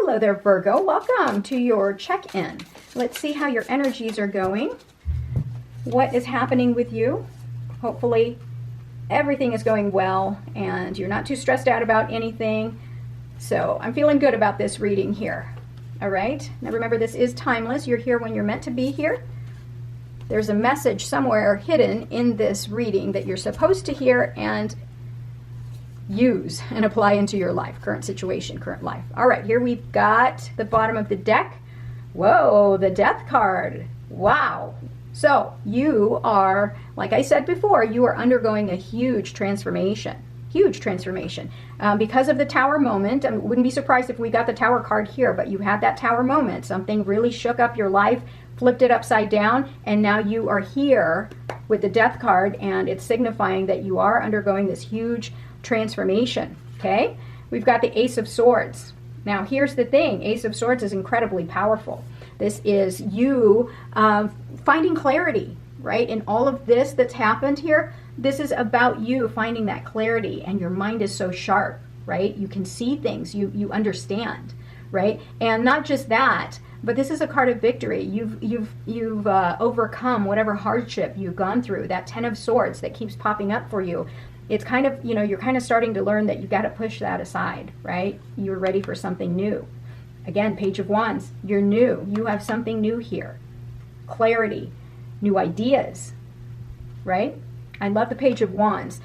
Hello there, Virgo. Welcome to your check-in. Let's see how your energies are going. What is happening with you? Hopefully everything is going well and you're not too stressed out about anything. So I'm feeling good about this reading here. All right. Now remember, this is timeless. You're here when you're meant to be here. There's a message somewhere hidden in this reading that you're supposed to hear and use and apply into your life, current situation, current life. All right, here we've got the bottom of the deck. Whoa, the Death card. Wow. So you are, like I said before, you are undergoing a huge transformation. Huge transformation. Because of the Tower moment, I wouldn't be surprised if we got the Tower card here, but you had that Tower moment. Something really shook up your life, flipped it upside down, and now you are here with the Death card, and it's signifying that you are undergoing this huge transformation. Okay, we've got the Ace of Swords. Now here's the thing, Ace of Swords is incredibly powerful. This is you finding clarity, right? In all of this that's happened here, this is about you finding that clarity, and your mind is so sharp, right? You can see things, you understand, right? And not just that, but this is a card of victory. You've overcome whatever hardship you've gone through. That Ten of Swords that keeps popping up for you, it's kind of, you know, you're kind of starting to learn that you got to push that aside, right? You're ready for something new. Again, Page of Wands, you're new. You have something new here. Clarity, new ideas, right? I love the Page of Wands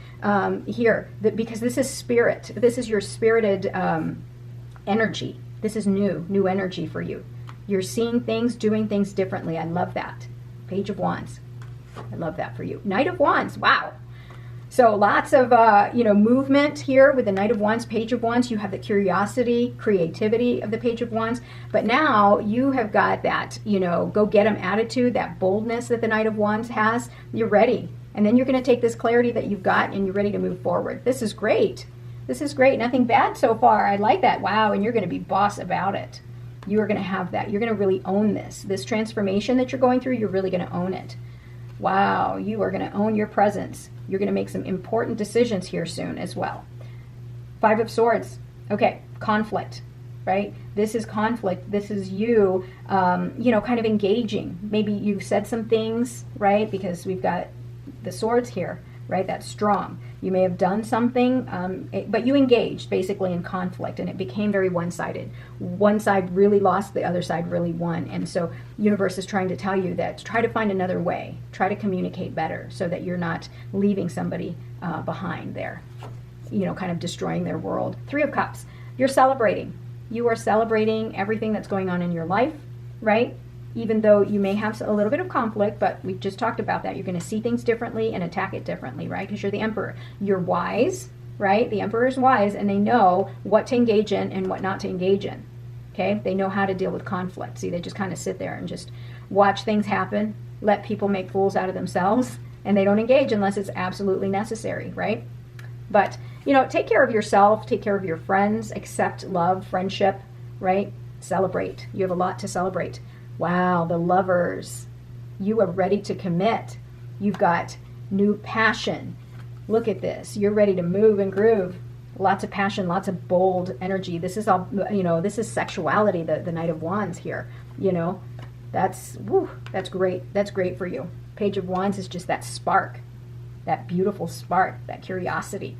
here because this is spirit. This is your spirited energy. This is new energy for you. You're seeing things, doing things differently. I love that. Page of Wands. I love that for you. Knight of Wands. Wow. So lots of, movement here with the Knight of Wands, Page of Wands. You have the curiosity, creativity of the Page of Wands. But now you have got that, go get 'em attitude, that boldness that the Knight of Wands has. You're ready. And then you're going to take this clarity that you've got and you're ready to move forward. This is great. This is great. Nothing bad so far. I like that. Wow. And you're going to be boss about it. You are going to have that. You're going to really own this. This transformation that you're going through, you're really going to own it. Wow. You are going to own your presence. You're going to make some important decisions here soon as well. Five of Swords. Okay. Conflict, right? This is conflict. This is you, kind of engaging. Maybe you've said some things, right? Because we've got the swords here, right? That's strong. You may have done something, but you engaged basically in conflict, and it became very one-sided. One side really lost, the other side really won. And so universe is trying to tell you that try to find another way. Try to communicate better so that you're not leaving somebody behind there, kind of destroying their world. Three of Cups. You're celebrating. You are celebrating everything that's going on in your life, right? Even though you may have a little bit of conflict, but we've just talked about that. You're going to see things differently and attack it differently, right? Because you're the Emperor. You're wise, right? The Emperor is wise, and they know what to engage in and what not to engage in, okay? They know how to deal with conflict. See, they just kind of sit there and just watch things happen, let people make fools out of themselves, and they don't engage unless it's absolutely necessary, right? But, take care of yourself, take care of your friends, accept love, friendship, right? Celebrate. You have a lot to celebrate. Wow, the Lovers. You are ready to commit. You've got new passion. Look at this. You're ready to move and groove. Lots of passion, lots of bold energy. This is all, this is sexuality, the Knight of Wands here. That's great. That's great for you. Page of Wands is just that spark, that beautiful spark, that curiosity.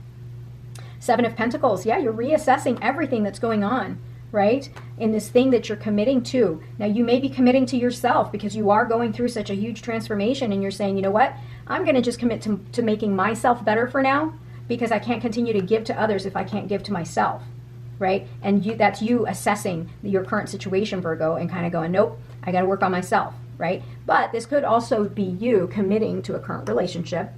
Seven of Pentacles. Yeah, you're reassessing everything that's going on, right? In this thing that you're committing to. Now you may be committing to yourself because you are going through such a huge transformation, and you're saying, you know what? I'm going to just commit to making myself better for now, because I can't continue to give to others if I can't give to myself, right? And that's you assessing your current situation, Virgo, and kind of going, nope, I got to work on myself, right? But this could also be you committing to a current relationship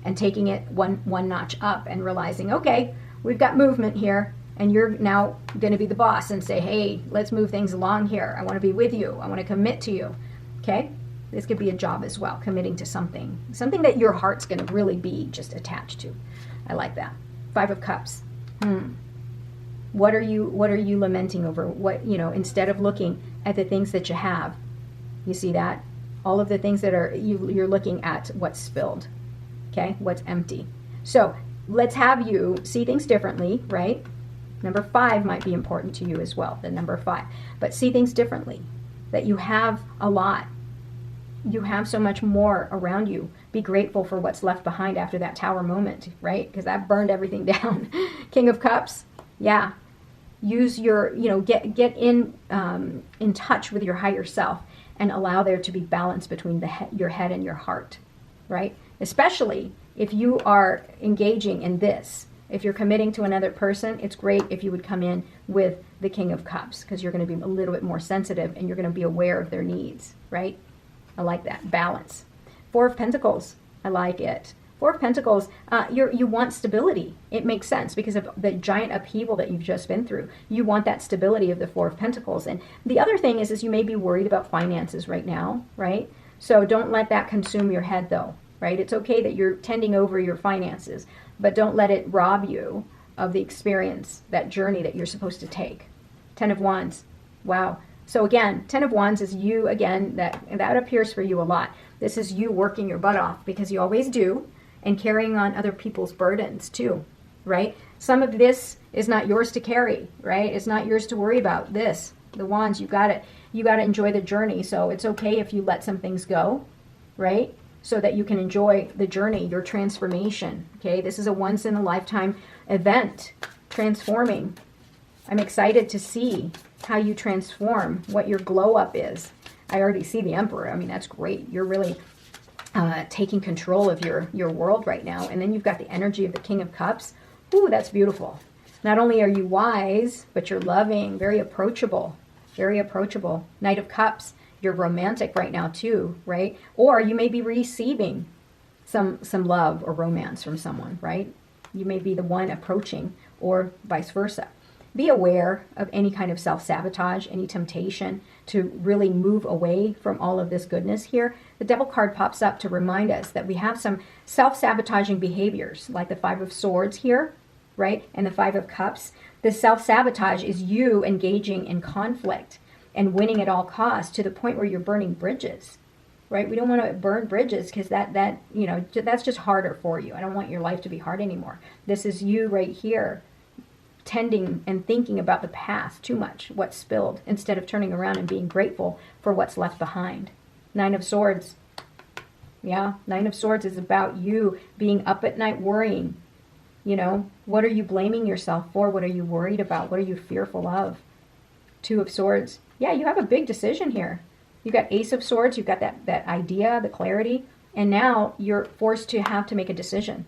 and taking it one notch up and realizing, okay, we've got movement here. And you're now going to be the boss and say, hey, let's move things along here. I want to be with you. I want to commit to you. Okay? This could be a job as well, committing to something that your heart's going to really be just attached to. I like that. Five of Cups. What are you lamenting over? What, instead of looking at the things that you have, you see that? All of the things that are, you're looking at what's spilled. Okay? What's empty. So let's have you see things differently, right? Number 5 might be important to you as well, the number 5. But see things differently, that you have a lot. You have so much more around you. Be grateful for what's left behind after that Tower moment, right? Because that burned everything down. King of Cups, yeah. Use your, get in touch with your higher self and allow there to be balance between your head and your heart, right? Especially if you are engaging in this. If you're committing to another person, it's great if you would come in with the King of Cups, because you're going to be a little bit more sensitive and you're going to be aware of their needs, right? I like that. Balance. 4 of Pentacles. I like it. 4 of Pentacles, you want stability. It makes sense because of the giant upheaval that you've just been through. You want that stability of the 4 of Pentacles. And the other thing is you may be worried about finances right now, right? So don't let that consume your head though, right? It's okay that you're tending over your finances, but don't let it rob you of the experience, that journey that you're supposed to take. 10 of Wands. Wow. So again, 10 of Wands is you, again, that appears for you a lot. This is you working your butt off, because you always do, and carrying on other people's burdens too, right? Some of this is not yours to carry, right? It's not yours to worry about. This, the Wands, you got to enjoy the journey. So it's okay if you let some things go, right? So that you can enjoy the journey, your transformation, okay? This is a once in a lifetime event, transforming. I'm excited to see how you transform, what your glow up is. I already see the Emperor. I mean, that's great. You're really taking control of your world right now. And then you've got the energy of the King of Cups. Ooh, that's beautiful. Not only are you wise, but you're loving, very approachable, very approachable. Knight of Cups. You're romantic right now too, right? Or you may be receiving some love or romance from someone, right? You may be the one approaching, or vice versa. Be aware of any kind of self-sabotage, any temptation to really move away from all of this goodness here. The Devil card pops up to remind us that we have some self-sabotaging behaviors, like the 5 of Swords here, right? And the 5 of Cups. The self-sabotage is you engaging in conflict and winning at all costs to the point where you're burning bridges, right? We don't want to burn bridges because that's just harder for you. I don't want your life to be hard anymore. This is you right here, tending and thinking about the past too much, what's spilled, instead of turning around and being grateful for what's left behind. 9 of Swords. Yeah, 9 of Swords is about you being up at night worrying. What are you blaming yourself for? What are you worried about? What are you fearful of? 2 of Swords. Yeah, you have a big decision here. You've got Ace of Swords. You've got that idea, the clarity. And now you're forced to have to make a decision.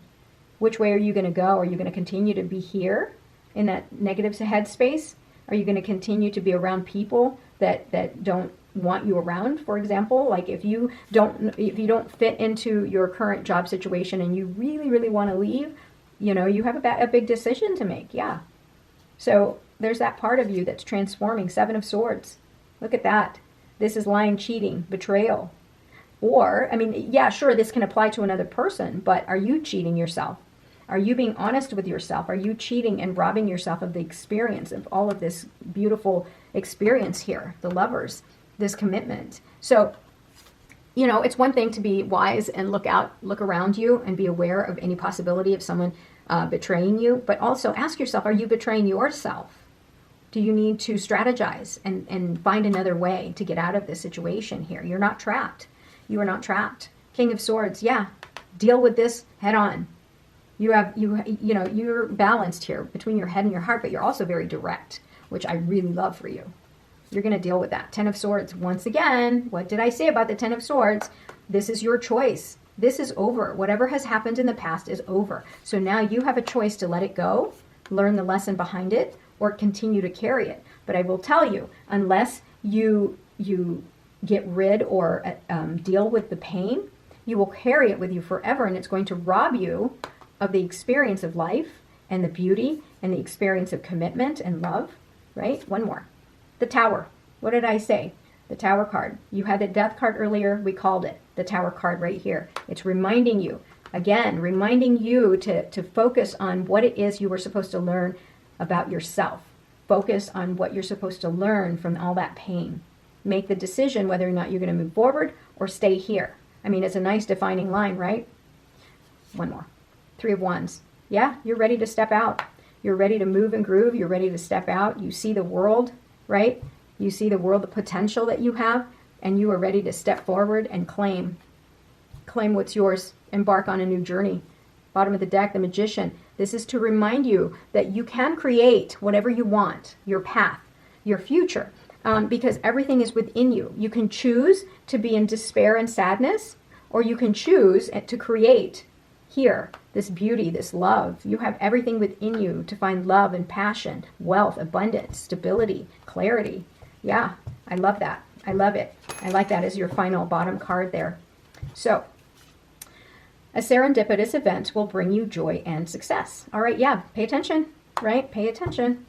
Which way are you going to go? Are you going to continue to be here in that negative headspace? Are you going to continue to be around people that don't want you around, for example? Like if you don't fit into your current job situation and you really, really want to leave, you have a big decision to make. Yeah. So there's that part of you that's transforming. 7 of Swords. Look at that. This is lying, cheating, betrayal. Or, yeah, sure, this can apply to another person, but are you cheating yourself? Are you being honest with yourself? Are you cheating and robbing yourself of the experience of all of this beautiful experience here, the Lovers, this commitment? So, it's one thing to be wise and look around you and be aware of any possibility of someone betraying you, but also ask yourself, are you betraying yourself? Do you need to strategize and find another way to get out of this situation here? You're not trapped. You are not trapped. King of Swords, yeah, deal with this head on. You're balanced here between your head and your heart, but you're also very direct, which I really love for you. You're going to deal with that. 10 of Swords. Once again, what did I say about the 10 of Swords? This is your choice. This is over. Whatever has happened in the past is over. So now you have a choice to let it go, learn the lesson behind it, or continue to carry it. But I will tell you, unless you get rid or deal with the pain, you will carry it with you forever, and it's going to rob you of the experience of life and the beauty and the experience of commitment and love, right? One more. The Tower. What did I say? The Tower card. You had the Death card earlier. We called it the Tower card right here. It's reminding you, again, reminding you to focus on what it is you were supposed to learn about yourself. Focus on what you're supposed to learn from all that pain. Make the decision whether or not you're going to move forward or stay here. It's a nice defining line, right? One more. 3 of Wands. Yeah, you're ready to step out. You're ready to move and groove. You're ready to step out. You see the world, right? You see the world, the potential that you have, and you are ready to step forward and claim what's yours. Embark on a new journey. Bottom of the deck, the Magician. This is to remind you that you can create whatever you want, your path, your future, because everything is within you. You can choose to be in despair and sadness, or you can choose to create here this beauty, this love. You have everything within you to find love and passion, wealth, abundance, stability, clarity. Yeah, I love that. I love it. I like that as your final bottom card there. So, a serendipitous event will bring you joy and success. All right, yeah, pay attention, right? Pay attention.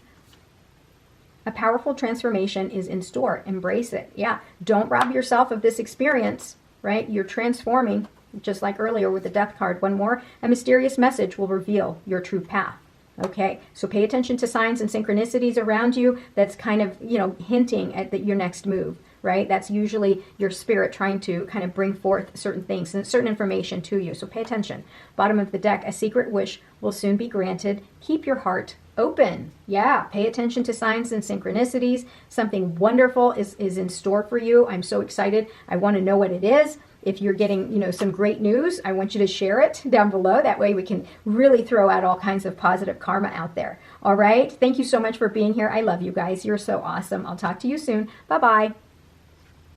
A powerful transformation is in store. Embrace it. Yeah, don't rob yourself of this experience, right? You're transforming, just like earlier with the Death card. One more, a mysterious message will reveal your true path. Okay, so pay attention to signs and synchronicities around you. That's kind of, hinting at your next move, right? That's usually your spirit trying to kind of bring forth certain things and certain information to you. So pay attention. Bottom of the deck, a secret wish will soon be granted. Keep your heart open. Yeah, pay attention to signs and synchronicities. Something wonderful is in store for you. I'm so excited. I want to know what it is. If you're getting, some great news, I want you to share it down below. That way we can really throw out all kinds of positive karma out there. All right. Thank you so much for being here. I love you guys. You're so awesome. I'll talk to you soon. Bye-bye.